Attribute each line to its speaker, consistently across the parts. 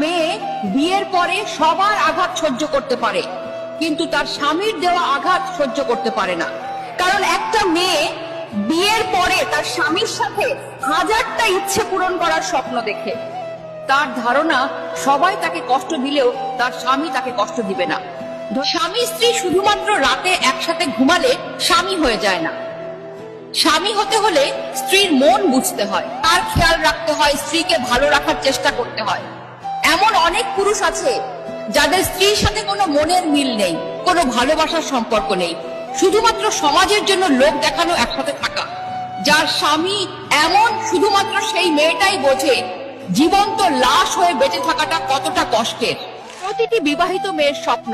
Speaker 1: মেয়ে বিয়ের পরে সবার আঘাত সহ্য করতে পারে, কিন্তু তার স্বামীর দেওয়া আঘাত সহ্য করতে পারে না। কারণ একটা মেয়ে বিয়ের পরে তার স্বামীর সাথে হাজারটা ইচ্ছে পূরণ করার স্বপ্ন দেখে। তার ধারণা সবাই তাকে কষ্ট দিলেও তার স্বামী তাকে কষ্ট দিবে না। স্বামী স্ত্রী শুধুমাত্র রাতে একসাথে ঘুমালে স্বামী হয়ে যায় না। স্বামী হতে হলে স্ত্রীর মন বুঝতে হয়, তার খেয়াল রাখতে হয়, স্ত্রীকে ভালো রাখার চেষ্টা করতে হয়। এমন অনেক পুরুষ আছে যাদের স্ত্রীর সাথে কোনো মনের মিল নেই, কোনো ভালোবাসার সম্পর্ক নেই, শুধুমাত্র সমাজের জন্য লোক দেখানো একসাথে থাকা। যার স্বামী এমন, শুধুমাত্র সেই মেয়েটাই বোঝে জীবন্ত লাশ হয়ে বেঁচে থাকাটা কতটা কষ্টের। প্রতিটি বিবাহিত মেয়ের স্বপ্ন,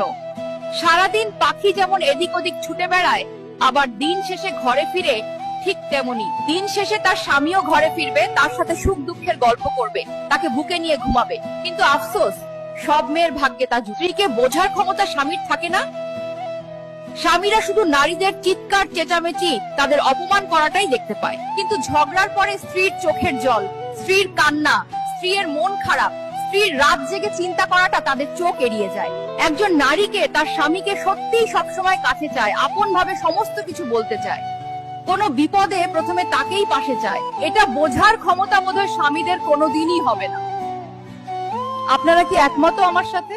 Speaker 1: সারাদিন পাখি যেমন এদিক ওদিক ছুটে বেড়ায়, আবার দিন শেষে ঘরে ফিরে ঠিক তেমনি দিন শেষে তার স্বামীও ঘরে ফিরবে, তার সাথে সুখ দুঃখের গল্প করবে, তাকে বুকে নিয়ে ঘুমাবে। কিন্তু আফসোস, সব মেয়ের ভাগ্যে তা স্ত্রীকে বোঝার ক্ষমতা স্বামীর থাকে না। স্বামীরা শুধু নারীদের চিৎকার চেঁচামেচি, তাদের অপমান করাটাই দেখতে পায়। কিন্তু ঝগড়ার পরে স্ত্রীর চোখের জল, স্ত্রীর কান্না, স্ত্রীর মন খারাপ, স্ত্রীর রাত জেগে চিন্তা করাটা তাদের চোখ এড়িয়ে যায়। একজন নারীকে তার স্বামীকে সত্যিই সবসময় কাছে চায়, আপন ভাবে সমস্ত কিছু বলতে চায়, কোনো বিপদে প্রথমে তাকেই পাশে চায়। এটা বোঝার ক্ষমতা বোধহয় স্বামীদের কোনোদিনই হবে না। আপনারা কি একমত আমার সাথে?